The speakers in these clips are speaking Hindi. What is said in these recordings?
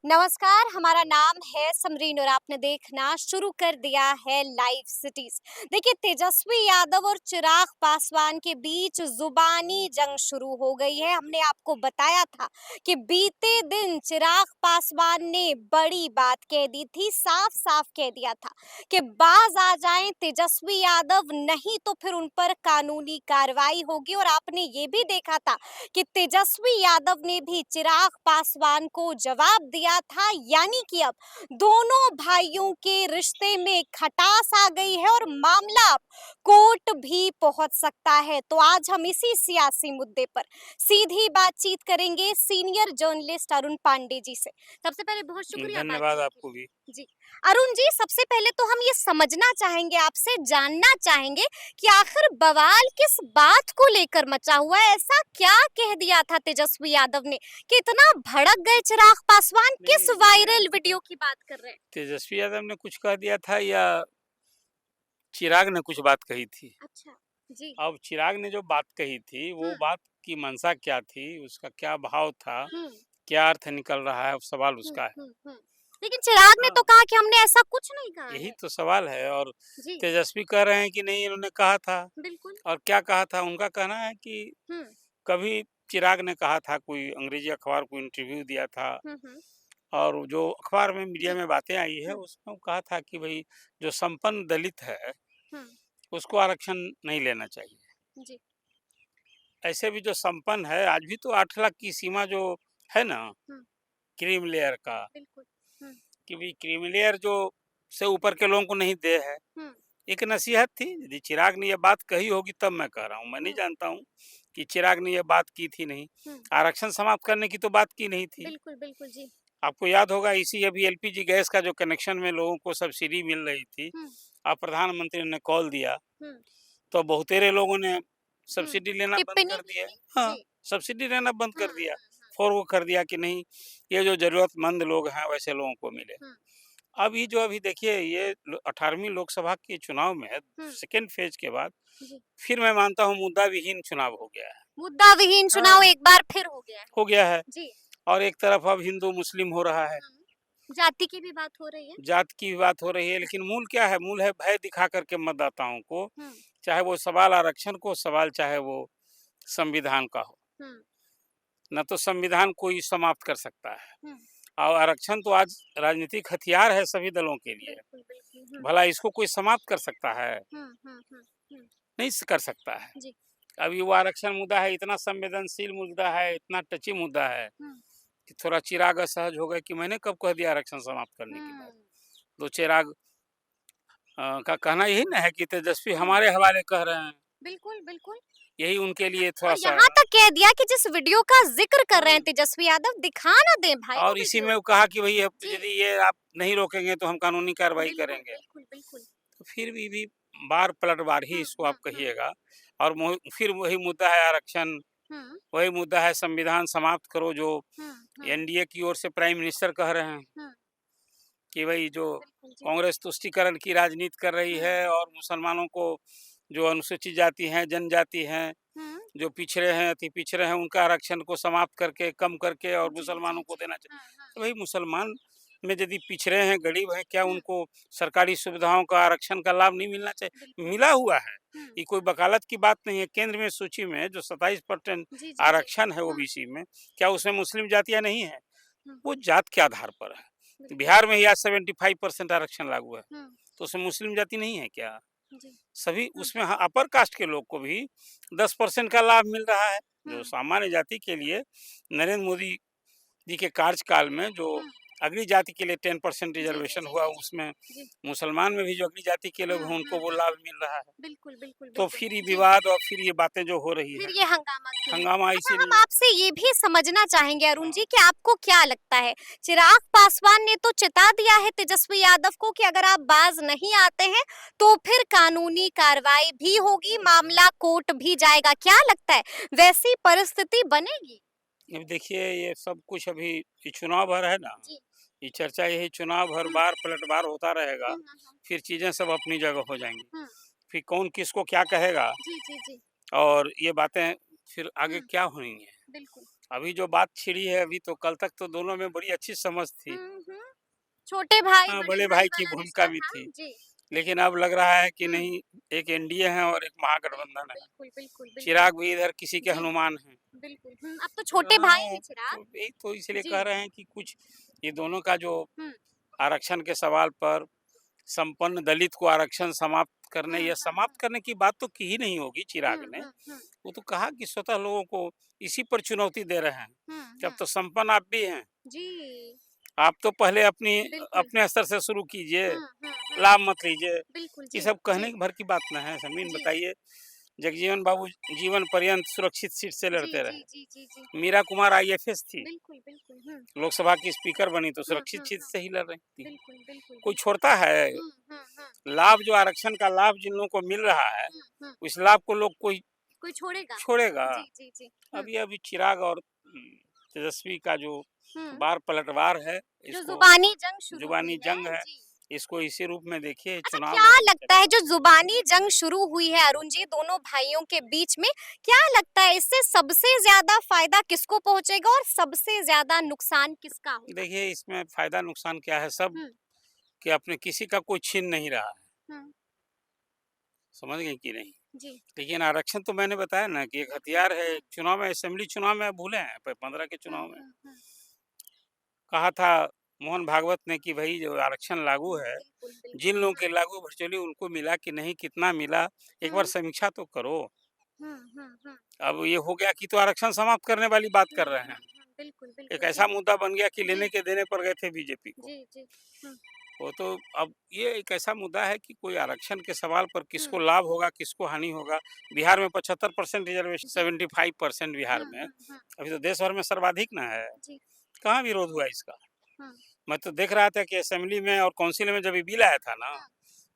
नमस्कार, हमारा नाम है समरीन और आपने देखना शुरू कर दिया है लाइव सिटीज। देखिए, तेजस्वी यादव और चिराग पासवान के बीच जुबानी जंग शुरू हो गई है। हमने आपको बताया था कि बीते दिन चिराग पासवान ने बड़ी बात कह दी थी, साफ साफ कह दिया था कि बाज आ जाएं तेजस्वी यादव, नहीं तो फिर उन पर कानूनी कार्रवाई होगी। और आपने ये भी देखा था कि तेजस्वी यादव ने भी चिराग पासवान को जवाब दिया था, यानी कि अब दोनों भाइयों के रिश्ते में खटास आ गई है और मामला अब कोर्ट भी पहुंच सकता है। तो आज हम इसी सियासी मुद्दे पर सीधी बातचीत करेंगे सीनियर जर्नलिस्ट अरुण पांडे जी से। सबसे पहले बहुत शुक्रिया धन्यवाद बातचीत के आपको भी। लिए। जी, अरुण जी, सबसे पहले तो हम ये समझना चाहेंगे, आपसे जानना चाहेंगे कि आखिर बवाल किस बात को लेकर मचा हुआ है। ऐसा क्या कह दिया था तेजस्वी यादव ने कि इतना भड़क गए चिराग पासवान? किस नहीं, वायरल वीडियो की बात कर रहे हैं? तेजस्वी यादव ने कुछ कह दिया था या चिराग ने कुछ बात कही थी? अच्छा। जी। अब चिराग ने जो बात कही थी, वो हम्म। बात की मंशा क्या थी, उसका क्या भाव था, हम्म। क्या अर्थ निकल रहा है, सवाल हम्म। उसका है। हम्म। लेकिन चिराग ने हाँ, तो कहा कि हमने ऐसा कुछ नहीं कहा यही है। तो सवाल है। और जी। तेजस्वी कह रहे हैं कि नहीं, इन्होंने कहा था। बिल्कुल। और क्या कहा था? उनका कहना है कि हम्म। कभी चिराग ने कहा था, कोई अंग्रेजी अखबार को इंटरव्यू दिया था, हम्म। और जो अखबार में, मीडिया जी। में बातें आई है, हम्म। उसमें वो कहा था कि भई जो संपन्न दलित है, हम्म। उसको आरक्षण नहीं लेना चाहिए। जी। ऐसे भी जो संपन्न है, आज भी तो 8 लाख की सीमा जो है ना, हम्म। क्रीम लेयर का, बिल्कुल। हम्म। कि भई क्रीम लेयर जो से ऊपर के लोगों को नहीं दे है। हम्म। एक नसीहत थी, यदि चिराग ने ये बात कही होगी तब मैं कह रहा हूँ। मैं नहीं हम्म। जानता हूँ कि चिराग ने ये बात की थी नहीं। हम्म। आरक्षण समाप्त करने की तो बात की नहीं थी। बिल्कुल बिल्कुल। जी। आपको याद होगा, इसी अभी एलपीजी गैस का जो कनेक्शन में लोगों को सब्सिडी मिल रही थी, हम्म। अब प्रधानमंत्री ने कॉल दिया, हम्म। तो बहुतेरे लोगों ने हम्म। सब्सिडी लेना बंद टिप्पणी कर की दिया। थी। हाँ, जी। सब्सिडी लेना बंद कर दिया। हम्म। फॉरवर्ड कर दिया कि नहीं, ये जो ज़रूरतमंद लोग हैं वैसे लोगों को मिले। हम्म। अभी जो अभी देखिए, ये 18वीं लोकसभा के चुनाव में हम्म। सेकंड फेज के बाद जी। फिर मैं मानता हूँ मुद्दा विहीन चुनाव हो गया है। मुद्दा विहीन चुनाव हाँ, एक बार फिर हो गया है। हो गया है। जी। और एक तरफ अब हिंदू मुस्लिम हो रहा है, जाति की भी बात हो रही है। जात की भी बात हो रही है, लेकिन मूल क्या है? मूल है भय दिखा करके मतदाताओं को, हम्म। चाहे वो सवाल आरक्षण को सवाल, चाहे वो संविधान का हो। हम्म। न तो संविधान कोई समाप्त कर सकता है, हम्म। और आरक्षण तो आज राजनीतिक हथियार है सभी दलों के लिए। बिल्कुल बिल्कुल। भला इसको कोई समाप्त कर सकता है? हम्म। नहीं कर सकता है। जी। अभी वो आरक्षण मुद्दा है, इतना संवेदनशील मुद्दा है, इतना टची मुद्दा है, हम्म। कि थोड़ा चिराग असहज हो गए कि मैंने कब कह दिया आरक्षण समाप्त करने की बात। हम्म। तो चिराग का कहना यही ना है कि तेजस्वी हम्म। हमारे हवाले कह रहे हैं। बिल्कुल बिल्कुल। यही उनके लिए और थोड़ा-सा। यहाँ तक कह दिया कि जिस वीडियो का जिक्र कर रहे हैं हाँ, तेजस्वी यादव, दिखा ना दें भाई वो और इसी वीडियो। में वो कहा कि भई अब जी। यदि ये आप नहीं रोकेंगे तो हम कानूनी कार्रवाई बिल्कुल करेंगे। बिल्कुल बिल्कुल। तो फिर भी बार पलटवार ही इसको आप हम्म। कहिएगा। और फिर वही मुद्दा है आरक्षण, हम्म। वही मुद्दा है संविधान समाप्त करो, जो हम्म। एनडीए की ओर से प्राइम मिनिस्टर कह रहे हैं हम्म। कि भई जो बिल्कुल। जी। कांग्रेस तुष्टीकरण की राजनीति कर रही है, और मुसलमानों को, जो अनुसूचित जाति हैं, जनजाति हैं, हम्म। जो पिछड़े हैं, अति पिछड़े हैं, उनका आरक्षण को समाप्त करके, कम करके, और जी जी मुसलमानों को जी। देना चाहिए। तो भाई मुसलमान में यदि पिछड़े हैं, गरीब हैं, क्या उनको सरकारी सुविधाओं का, आरक्षण का लाभ नहीं मिलना चाहिए? बिल्कुल। मिला हुआ है। हम्म। ये कोई वकालत की बात नहीं है। केंद्र में सूची में जो 27% जी जी जी। आरक्षण है ओबीसी में, क्या उसमें मुस्लिम जातियां नहीं है? हम्म। वो जात के आधार पर है। बिल्कुल। बिहार में ही आज 75% आरक्षण लागू है, हम्म। तो उसमें मुस्लिम जाति नहीं है क्या? जी। सभी हम्म। उसमें, हाँ, अपर कास्ट के लोग को भी 10% का लाभ मिल रहा है। जो हम्म। सामान्य जाति के लिए नरेंद्र मोदी जी के कार्यकाल में जो हम्म। अगली जाति के लिए 10% जी जी रिजर्वेशन जी हुआ, जी जी। उसमें जी। मुसलमान में भी जो अगली जाति के लोग हैं उनको वो हम्म। लाभ मिल रहा है। बिल्कुल बिल्कुल तो बिल्कुल। फिर ये जी। विवाद और फिर ये बातें जो हो रही फिर है, ये हंगामा क्यों? हंगामा अच्छा, हम इसीलिए। आपसे ये भी समझना चाहेंगे अरुण हाँ, जी कि आपको क्या लगता है, चिराग पासवान ने तो चिता दिया है तेजस्वी यादव को कि अगर आप बाज नहीं आते हैं तो फिर कानूनी कार्रवाई भी होगी, मामला कोर्ट भी जाएगा। क्या लगता है वैसी परिस्थिति बनेगी? अब देखिए, ये सब कुछ अभी, ये चुनाव भर है ना, जी। ये चर्चा यही चुनाव भर हम्म। बार पलटवार होता रहेगा। हम्म। फिर चीजें सब अपनी जगह हो जाएंगी। हम्म। फिर कौन किसको क्या कहेगा, जी जी जी। और ये बातें फिर आगे हम्म। क्या होनी है। बिल्कुल। अभी जो बात छिड़ी है अभी, तो कल तक तो दोनों में बड़ी अच्छी समझ थी। हम्म। छोटे भाई हाँ, बड़े बड़े भाई भाई की वाला भूमिका रिश्ता भी था थी। जी। लेकिन अब लग रहा है कि हम्म। नहीं, एक एनडीए है और एक महागठबंधन है। बिल्कुल बिल्कुल बिल्कुल। चिराग भी इधर किसी के जी हनुमान हैं। बिल्कुल। अब तो छोटे भाई हाँ, हैं चिराग। तो यही तो इसलिए जी। कह रहे हैं कि कुछ ये दोनों का जो हम्म आरक्षण के सवाल पर संपन्न दलित को आरक्षण समाप्त करने, या समाप्त करने की बात तो की ही नहीं होगी चिराग ने। हम्म। वो तो कहा कि स्वतः लोगों को इसी पर चुनौती दे रहे हैं कि अब हम्म। तो संपन्न आप भी हैं। जी आप तो पहले अपनी बिल्कुल। अपने स्तर से शुरू कीजिए, हम्म। लाभ मत लीजिए। बिल्कुल ये जी सब जी कहने भर की बात ना है। समीन जी बताइए, जगजीवन बाबू जीवन पर्यंत सुरक्षित सीट से जी लड़ते जी रहे। जी जी जी। मीरा कुमार आईएफएस थी, बिल्कुल बिल्कुल। लोकसभा की स्पीकर बनी तो सुरक्षित सीट हम्म। से ही लड़ रही थी। बिल्कुल बिल्कुल कोई बिल्कुल। छोड़ता है? हम्म। लाभ जो आरक्षण का लाभ जिन लोगों को मिल रहा है, हम्म। उस लाभ को लोग कोई कोई छोड़ेगा? छोड़ेगा? जी जी जी। अभी चिराग और तेजस्वी का जो हुँ, बार पलटवार है, जो इसको ज़ुबानी जंग शुरू जुबानी हुई है, जंग है, जी। इसको इसी रूप में देखिए, अच्छा चुनाव क्या है, लगता है जो ज़ुबानी जंग शुरू हुई है अरुण जी दोनों भाइयों के बीच में, क्या लगता है इससे सबसे ज़्यादा फ़ायदा किसको पहुँचेगा और सबसे ज़्यादा नुकसान किसका होगा? देखिए इसमें फायदा नुकसान क्या है, सब हुँ, कि अपने किसी का कोई छीन नहीं रहा है। हुँ, समझ गए कि नहीं? जी। लेकिन आरक्षण तो मैंने बताया ना कि एक हथियार है। हुँ, चुनाव में, असेंबली चुनाव में भूले हैं, 15 के चुनाव में हुँ। कहा था मोहन भागवत ने कि भाई जो आरक्षण लागू है, बिल्कुल, जिन बिल्कुल। लोगों के लागू वर्चुअली उनको मिला कि नहीं, कितना मिला, एक बार हुँ, समीक्षा तो करो। हुँ। अब ये हो गया कि तो आरक्षण समाप्त करने वाली बात कर रहे हैं। बिल्कुल, एक बिल्कुल, ऐसा जी। मुद्दा बन गया कि जी, लेने के देने पर गए थे बीजेपी को। जी, जी। हुँ, वो तो अब ये एक ऐसा मुद्दा है कि कोई आरक्षण के सवाल पर हुँ, किसको लाभ होगा, किसको हानि होगा। बिहार में 75% रिजर्वेशन, जी। 75% बिहार में। अभी तो देश भर में सर्वाधिक ना है। जी। कहाँ विरोध हुआ इसका? हुँ, मैं तो देख रहा था कि असेंबली में और काउंसिल में जब ये बिल आया था ना, हुँ,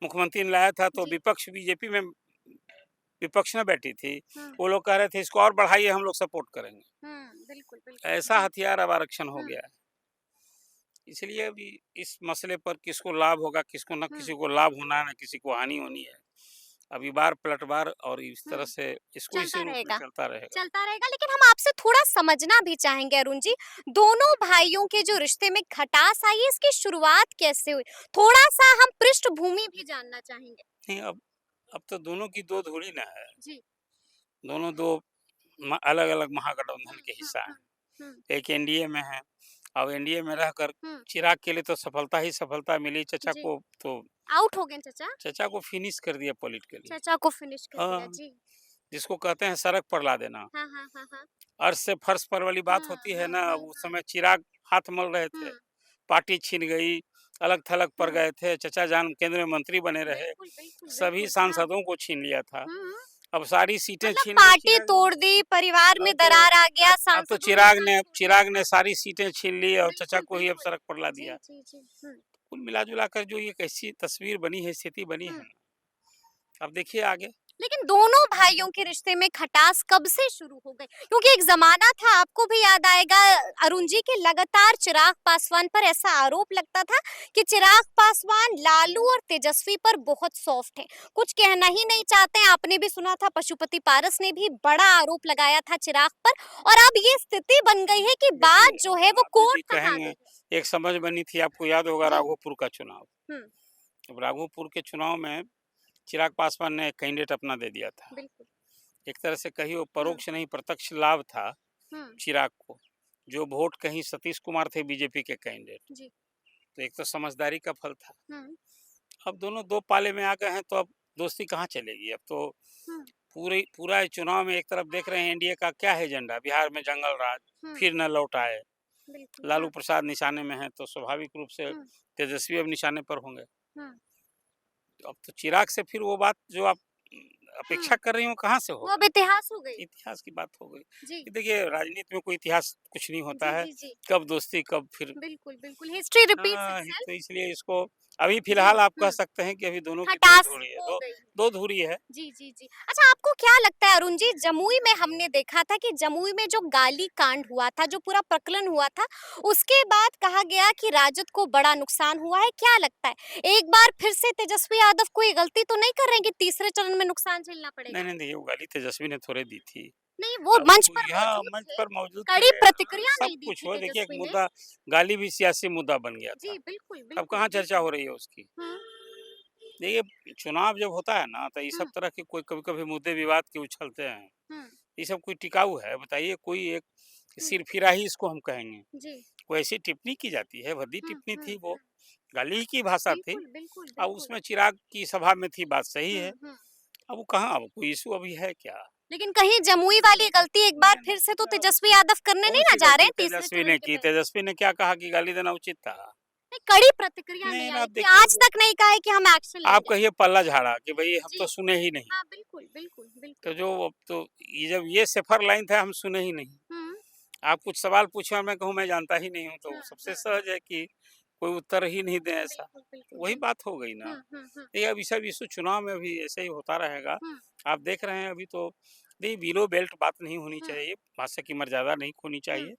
मुख्यमंत्री ने लाया था, तो जी। विपक्ष बीजेपी में विपक्ष में बैठी थी। हुँ, वो लोग कह रहे थे इसको और बढ़ाइए, हम लोग सपोर्ट करेंगे। बिल्कुल, बिल्कुल। ऐसा जी। हथियार अब आरक्षण हो हुँ, गया है। इसलिए अभी इस मसले पर किसको लाभ होगा, किसको न हुँ, किसी को लाभ होना है, न किसी को हानि होनी है। अभी बार पलटवार और इस हुँ। तरह से इसको चलता इसी रूप में रहेगा। चलता रहेगा। चलता रहेगा लेकिन हम आपसे थोड़ा समझना भी चाहेंगे अरुण जी, दोनों भाइयों के जो रिश्ते में खटास आई है इसकी शुरुआत कैसे हुई? थोड़ा-सा हम पृष्ठभूमि भी जानना चाहेंगे। नहीं, अब तो दोनों की दो धुरी ना है। जी। दोनों दो अलग-अलग महागठबंधन हुँ, के हुँ, हिस्सा हुँ, हुँ, हैं। एक एनडीए में है। अब एनडीए में रहकर हुँ। चिराग के लिए तो सफलता ही सफलता मिली। जी। तो आउट हो गए चचा? चचा को फिनिश कर दिया पॉलिटिकली। चचा को फिनिश कर दिया, हाँ, जी। जिसको कहते हैं सड़क पर ला देना। हाँ। अर्श से फर्श पर वाली बात होती है ना, उस समय चिराग हाथ मल रहे थे। हुँ, पार्टी छिन गई, अलग-थलग पड़ हुँ। गए थे। चचा जान केंद्र में मंत्री बने रहे। बिल्कुल, बिल्कुल, सभी बिल्कुल। हाँ। सांसदों को छीन लिया था। हुँ। अब सारी सीटें मतलब छीन ली पार्टी चिराग ने। तोड़ दी, परिवार में अब तो दरार आ गया, अब तो सांसदों ने साथ छोड़ दिया। चिराग ने सारी सीटें छीन ली और चचा बिल्कुल, को ही अब बिल्कुल। सड़क पर ला जी, दिया। जी, जी। हुँ, कुल मिला-जुला कर जो ये कैसी तस्वीर बनी है, स्थिति बनी हुँ। है, अब देखिए आगे। लेकिन दोनों भाइयों के रिश्ते में खटास कब से शुरू हो गई? क्योंकि एक ज़माना था आपको भी याद आएगा अरुण जी के लगातार चिराग पासवान पर ऐसा आरोप लगता था कि चिराग पासवान लालू और तेजस्वी पर बहुत सॉफ्ट है। कुछ कहना ही नहीं चाहते हैं। आपने भी सुना था पशुपति पारस ने भी बड़ा आरोप लगाया था चिराग पर और अब ये स्थिति बन गई है कि देखिए, बात जो है वो आप कोर्ट यदि तक आ कहेंगे, गई है। एक समझ बनी थी, आपको याद होगा जी। राघोपुर का चुनाव। हुँ, अब राघोपुर के चुनाव में चिराग पासवान ने एक कैंडिडेट अपना दे दिया था। बिल्कुल। एक तरह से कहिए वो हुँ, परोक्ष नहीं प्रत्यक्ष लाभ था हुँ, चिराग को। जो वोट कहीं सतीश कुमार थे बीजेपी के कैंडिडेट, जी। तो एक तो समझदारी का फल था। हुँ, अब दोनों दो पाले में आ गए हैं, तो अब दोस्ती कहाँ चलेगी? अब तो हुँ, पूरा ये चुनाव में एक तरफ देख रहे हैं एनडीए का क्या है एजेंडा, बिहार में जंगल राज हुँ, फिर न लौट आए। बिल्कुल। लालू हाँ। प्रसाद निशाने में है, तो स्वाभाविक रूप से हुँ, तेजस्वी अब निशाने पर होंगे। हुँ, तो अब तो चिराग से फिर वो बात जो आप हुँ। अपेक्षा कर रही हो कहाँ से वो अब होगा? इतिहास हो गई। इतिहास की बात हो गई। जी। कि देखिए राजनीति में कोई इतिहास कुछ नहीं होता है। जी। कब दोस्ती, कब फिर बिल्कुल, बिल्कुल हिस्ट्री रिपीट्स हाँ, इटसेल्फ। तो इसलिए इसको अभी जी। फिलहाल आप कह हुँ, सकते हैं कि अभी दोनों की दो खटास धुरी है, हो दो गई। दो धुरी है। जी। अच्छा आपको क्या लगता है अरुण जी जमुई में हमने देखा था कि जमुई में जो गाली कांड हुआ था, जो पूरा प्रकरण हुआ था, उसके बाद कहा गया कि राजद को बड़ा नुकसान हुआ है। क्या लगता है? एक बार फिर से तेजस्वी यादव कोई गलती तो नहीं कर रहे हैं कि तीसरे चरण में नुकसान झेलना नहीं, पड़ेगा? नहीं, देखिए वो गाली तेजस्वी ने थोड़े दी थी। नहीं, वो अब मंच पर यहाँ मौजूद मंच थे, पर मौजूद कड़ी थे, प्रतिक्रिया सब नहीं दी कुछ थी हो, देखिए एक तेजस्वी ने। मुद्दा, गाली भी सियासी मुद्दा बन गया जी, था। बिल्कुल, अब बिल्कुल, कहाँ चर्चा बिल्कुल। हो रही है उसकी? हुँ, देखिए, चुनाव जब होता है ना, तो ये हुँ, सब तरह के कोई कभी-कभी मुद्दे विवाद के उछलते हैं। हुँ, ये सब कोई टिकाऊ है? बताइए, कोई एक हुँ, सिरफिरा ही इसको हम कहेंगे। जी। कोई ऐसी टिप्पणी की जाती है, भद्दी हुँ, टिप्पणी हुँ, थी वो, हुँ। गाली ही की भाषा थी। बिल्कुल, बिल्कुल, अब बिल्कुल। उसमें चिराग की सभा में थी, बात सही हुँ, है। हुँ। अब वो कहाँ, अब कोई इश्यू अभी है क्या? लेकिन कहीं जमुई वाली गलती एक बार नहीं, फिर से तो नहीं, तेजस्वी यादव करने नहीं ना कौन-सी जा रहे गलती हैं तीसरे तेजस्वी चरण ने के की? पहले? तेजस्वी ने क्या कहा कि गाली देना उचित था? नहीं, कड़ी प्रतिक्रिया नहीं, नहीं ना, आई आप कि देखिए, आज तक नहीं कहा है कि हम एक्शन ले आप लेंगे। कहिए पल्ला झाड़ा कि भई हम जी, तो सुने ही नहीं। हाँ, बिल्कुल, बिल्कुल, तो बिल्कुल। जो अब तो ये जब ये सफर लाइन था, हम सुने ही नहीं। हुँ, आप कुछ सवाल पूछे और मैं कहूँ मैं जानता ही नहीं हूँ, हुँ, तो सबसे हुँ, हुँ। सहज है कि कोई उत्तर ही नहीं दें ऐसा। बिल्कुल, बिल्कुल, तो वही बिल्कुल। बात हो गई ना। हुँ, हुँ, हुँ, ये अभी सब इश्यू चुनाव में भी ऐसे ही होता रहेगा। हुँ, आप देख रहे हैं अभी तो, देखिए, बिलो बेल्ट बात नहीं होनी हुँ, चाहिए, भाषा की मर्यादा नहीं खोनी हुँ। चाहिए।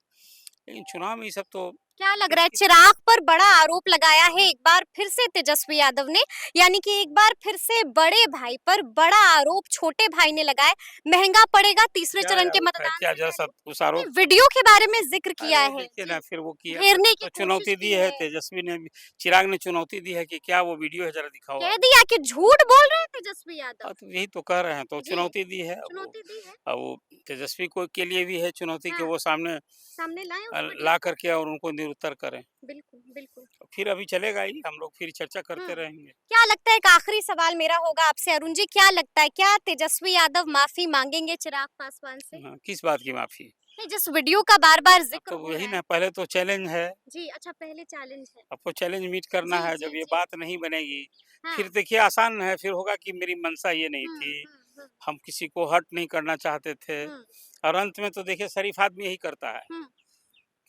लेकिन चुनाव में ये सब तो क्या लग रहा है इस चिराग पर बड़ा आरोप लगाया है एक बार फिर से तेजस्वी यादव ने, यानी कि एक बार फिर से बड़े भाई पर बड़ा आरोप छोटे भाई ने लगाया, महंगा पड़ेगा तीसरे क्या चरण के आरोप है? मतदान क्या से जैसा पहले। उस आरोप, नहीं, वीडियो के बारे में जिक्र किया अरे है देखिए ना, जी, फिर वो किया घेरने की तो कोशिश चुनौती दी की है, है, तेजस्वी ने भी, चिराग ने चुनौती दी है कि क्या वो वीडियो है, ज़रा दिखाओ कह आप। दिया कि झूठ बोल रहे हैं तेजस्वी यादव। हाँ, तो यही तो कह रहे हैं, तो जी, चुनौती दी है। चुनौती दी है। अब वो तेजस्वी को के लिए भी है चुनौती कि हाँ, वो सामने सामने लाएं उस वीडियो ला को। करके और उनको निरुत्तर करें। बिल्कुल, बिल्कुल। फिर अभी चलेगा ही, हम लोग फिर चर्चा हुँ। करते रहेंगे। क्या लगता है, एक आखिरी सवाल मेरा होगा आपसे अरुण जी, क्या लगता है क्या तेजस्वी यादव माफी मांगेंगे चिराग पासवान से? हाँ, किस बात की माफ़ी? नहीं, जिस वीडियो का बार-बार अब ज़िक्र तो हो यही रहा है। ना, पहले तो चैलेंज है, जी, अच्छा पहले चैलेंज है। अब तो चैलेंज मीट करना जी, है, जी, जब ये जी। बात नहीं बनेगी, हाँ। फिर देखिए आसान है, फिर होगा कि मेरी मंशा ये नहीं हुँ, थी, हुँ, हुँ, हम किसी को हर्ट नहीं करना चाहते थे, हुँ, और अंत में तो देखिए शरीफ आदमी यही करता है, हुँ,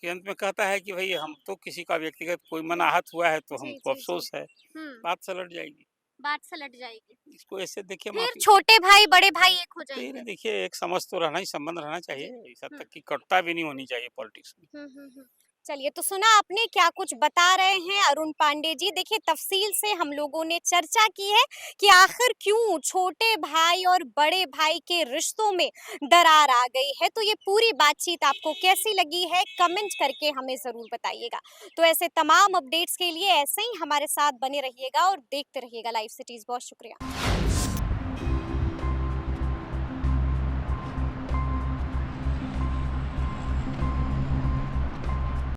कि अंत में कहता है कि भई हम तो किसी का व्यक्तिगत कोई मन आहत हुआ है तो जी, हमको जी, जी। अफ़सोस है, हुँ, बात सलट जाएगी। बात सलट जाएगी। इसको ऐसे देखिए फिर माफ़ी, छोटे भाई, बड़े भाई एक हो तो ये जाएँगे। देखिए एक समझ तो रहना ही, संबंध रहना जी। चाहिए, इस हद हुँ, तक की कटुता भी नहीं होनी चाहिए पॉलिटिक्स में। हुँ, हुँ, हुँ। चलिए, तो सुना आपने क्या कुछ बता रहे हैं अरुण पांडे जी। देखिए, तफ़सील से हम लोगों ने चर्चा की है कि आखिर क्यों छोटे भाई और बड़े भाई के रिश्तों में दरार आ गई है। तो ये पूरी बातचीत आपको कैसी लगी है, कमेंट करके हमें ज़रूर बताइएगा। तो ऐसे तमाम अपडेट्स के लिए ऐसे ही हमारे साथ बने रहिएगा और देखते रहिएगा लाइव सिटीज़। बहुत शुक्रिया।